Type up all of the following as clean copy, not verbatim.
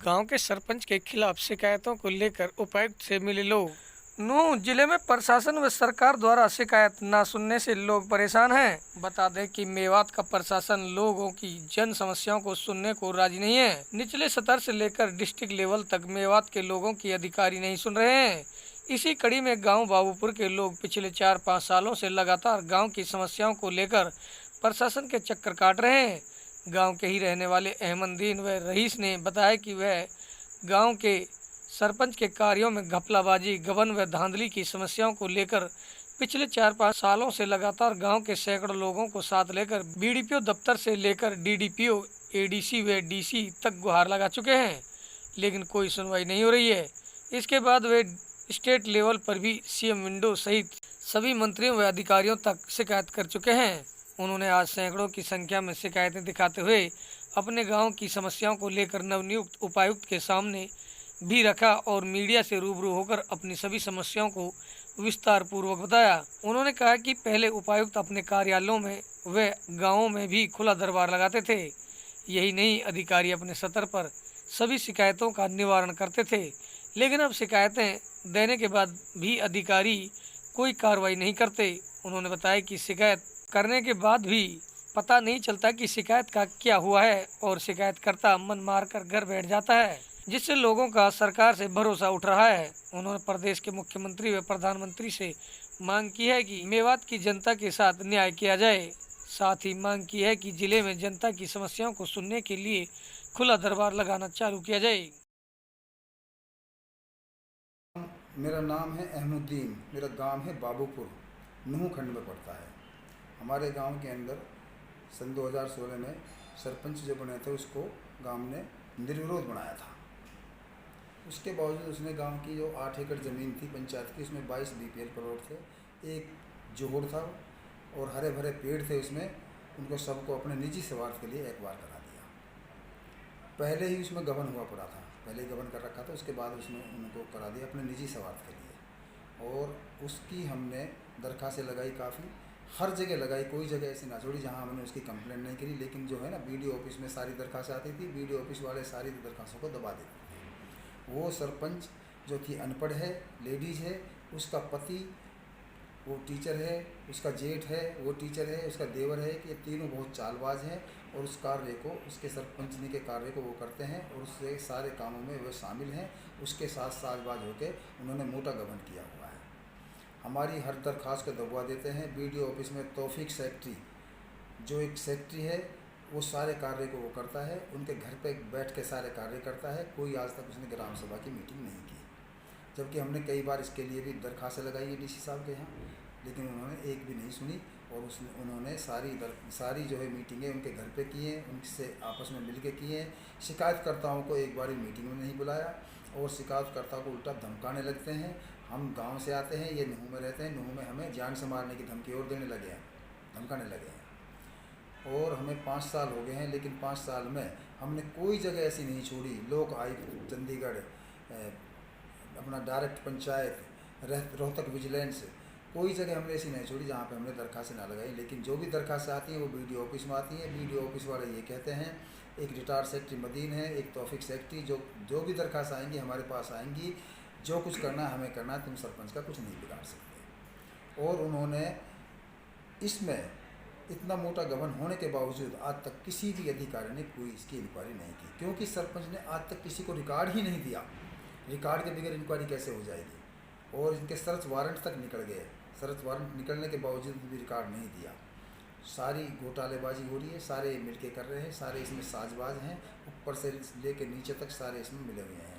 गांव के सरपंच के खिलाफ शिकायतों को लेकर उपायुक्त से मिले लोग। नूंह जिले में प्रशासन व सरकार द्वारा शिकायत न सुनने से लोग परेशान हैं। बता दें कि मेवात का प्रशासन लोगों की जन समस्याओं को सुनने को राजी नहीं है। निचले स्तर से लेकर डिस्ट्रिक्ट लेवल तक मेवात के लोगों की अधिकारी नहीं सुन रहे हैं। इसी कड़ी में गांव बाबूपुर के लोग पिछले 4-5 सालों से लगातार गांव की समस्याओं को लेकर प्रशासन के चक्कर काट रहे हैं। गांव के ही रहने वाले अहमदीन व रईस ने बताया कि वह गांव के सरपंच के कार्यों में घपलाबाजी, गबन व धांधली की समस्याओं को लेकर पिछले 4-5 सालों से लगातार गांव के सैकड़ों लोगों को साथ लेकर बीडीपीओ दफ्तर से लेकर डीडीपीओ, एडीसी व डीसी तक गुहार लगा चुके हैं, लेकिन कोई सुनवाई नहीं हो रही है। इसके बाद वे स्टेट लेवल पर भी सीएम विंडो सहित सभी मंत्रियों व अधिकारियों तक शिकायत कर चुके हैं। उन्होंने आज सैकड़ों की संख्या में शिकायतें दिखाते हुए अपने गांव की समस्याओं को लेकर नवनियुक्त उपायुक्त के सामने भी रखा और मीडिया से रूबरू होकर अपनी सभी समस्याओं को विस्तार पूर्वक बताया। उन्होंने कहा कि पहले उपायुक्त अपने कार्यालयों में व गांवों में भी खुला दरबार लगाते थे। यही नहीं, अधिकारी अपने स्तर पर सभी शिकायतों का निवारण करते थे, लेकिन अब शिकायतें देने के बाद भी अधिकारी कोई कार्रवाई नहीं करते। उन्होंने बताया कि शिकायत करने के बाद भी पता नहीं चलता कि शिकायत का क्या हुआ है और शिकायतकर्ता मन मारकर घर बैठ जाता है, जिससे लोगों का सरकार से भरोसा उठ रहा है। उन्होंने प्रदेश के मुख्यमंत्री व प्रधानमंत्री से मांग की है कि मेवात की जनता के साथ न्याय किया जाए। साथ ही मांग की है कि जिले में जनता की समस्याओं को सुनने के लिए खुला दरबार लगाना चालू किया जाए। मेरा नाम है अहमदीन, मेरा गांव है बाबूपुर, नूंह खंड में पड़ता है। हमारे गांव के अंदर सन 2016 में सरपंच जो बने थे उसको गांव ने निर्विरोध बनाया था। उसके बावजूद उसने गांव की जो 8 एकड़ ज़मीन थी पंचायत की, उसमें 22 बीपीएल प्लॉट थे, एक जोहड़ था और हरे भरे पेड़ थे उसमें। उनको सबको अपने निजी स्वार्थ के लिए एक बार करा दिया। पहले ही उसमें गबन हुआ पड़ा था, पहले ही गबन कर रखा था, उसके बाद उसने उनको करा दिया अपने निजी स्वार्थ के लिए। और उसकी हमने दरखास्तें लगाई, काफ़ी हर जगह लगाई, कोई जगह ऐसी ना छोड़ी जहां हमने उसकी कंप्लेंट नहीं करी। लेकिन जो है ना, बीडीओ ऑफिस में सारी दरखास्त आती थी, बीडीओ ऑफिस वाले सारी दरखास्तों को दबा देते थे। वो सरपंच जो थी अनपढ़ है, लेडीज़ है, उसका पति वो टीचर है, उसका जेठ है वो टीचर है, उसका देवर है, कि ये तीनों बहुत चालबाज हैं और उस कार्य को, उसके सरपंचनी के कार्य को वो करते हैं और उससे सारे कामों में वो शामिल हैं। उसके साथ साजबाज होकर उन्होंने मोटा गबन किया हुआ है। हमारी हर दरख्वास्त को दबवा देते हैं। बीडीओ ऑफिस में तौफीक सेक्रेटरी, जो एक सेक्रेटरी है, वो सारे कार्य को वो करता है, उनके घर पे बैठ के सारे कार्य करता है। कोई आज तक उसने ग्राम सभा की मीटिंग नहीं की, जबकि हमने कई बार इसके लिए भी दरखास्तें लगाई है डीसी साहब के यहाँ, लेकिन उन्होंने एक भी नहीं सुनी। और उन्होंने सारी जो है मीटिंगें उनके घर पे की हैं, उनसे आपस में मिल के की हैं। शिकायतकर्ताओं को एक बार मीटिंग में नहीं बुलाया और शिकायतकर्ता को उल्टा धमकाने लगते हैं। हम गांव से आते हैं, ये नूंह में रहते हैं, नूंह में हमें जान से मारने की धमकी और देने लगे हैं, धमकाने लगे हैं। और हमें 5 साल हो गए हैं, लेकिन 5 साल में हमने कोई जगह ऐसी नहीं छोड़ी। लोक आयुक्त चंडीगढ़, अपना डायरेक्ट पंचायत, रोहतक विजिलेंस, कोई जगह हमने ऐसी नहीं छोड़ी जहाँ पे हमने दरखास्तें ना लगाई। लेकिन जो भी दरखास्तें आती हैं वो बीडीओ ऑफिस में आती हैं। बीडीओ ऑफिस वाले ये कहते हैं, एक रिटायर्ड सेक्रेटरी मदीन है, एक तौफीक सेक्रेटरी, जो भी दरखास्त आएंगी हमारे पास आएंगी, जो कुछ करना है हमें करना है, तुम सरपंच का कुछ नहीं बिगाड़ सकते। और उन्होंने इसमें इतना मोटा गबन होने के बावजूद आज तक किसी भी अधिकारी ने कोई इसकी इंक्वायरी नहीं की, क्योंकि सरपंच ने आज तक किसी को रिकॉर्ड ही नहीं दिया। रिकॉर्ड के बगैर इंक्वायरी कैसे हो जाएगी? और इनके सर्च वारंट तक निकल गए, सर्च वारंट निकलने के बावजूद भी रिकॉर्ड नहीं दिया। सारी घोटालेबाजी हो रही है, सारे मिलके कर रहे हैं, सारे इसमें साजबाज हैं, ऊपर से लेके नीचे तक सारे इसमें मिले हुए हैं।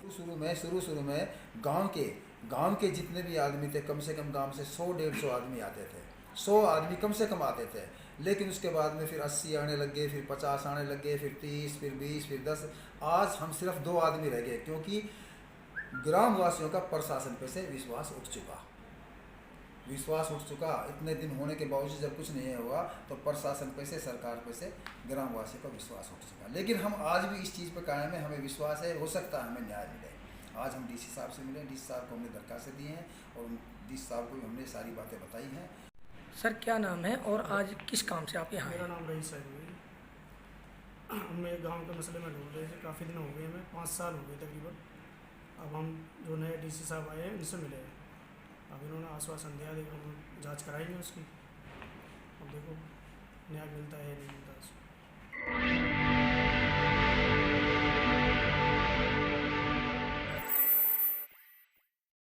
शुरू में गांव के जितने भी आदमी थे, कम से कम गांव से 100-150 आदमी आते थे, 100 आदमी कम से कम आते थे। लेकिन उसके बाद में फिर 80 आने लग गए, फिर 50 आने लग गए, फिर 30, फिर 20, फिर 10। आज हम सिर्फ 2 आदमी रह गए, क्योंकि ग्रामवासियों का प्रशासन पे से विश्वास उठ चुका। इतने दिन होने के बावजूद जब कुछ नहीं हुआ तो प्रशासन पे से, सरकार पे से ग्रामवासियों का विश्वास उठ चुका। लेकिन हम आज भी इस चीज़ पर कायम है, हमें विश्वास है, हो सकता है हमें न्याय मिले। आज हम डीसी साहब से मिले, डीसी साहब को हमने दरखास्तें दी हैं और डीसी साहब को भी हमने सारी बातें बताई हैं। सर क्या नाम है और आज किस काम से आप यहाँ आए? मेरा नाम रईस है। हमें गांव के मसले में ढूंढ रहे थे, काफ़ी दिन हो गए, हमें 5 साल हो गए तकरीबन। अब हम जो नए डीसी साहब आए हैं उनसे मिले हैं। अब इन्होंने आश्वासन दिया, देखो हम जांच कराएंगे उसकी। अब देखो न्याय मिलता है या नहीं मिलता उसको।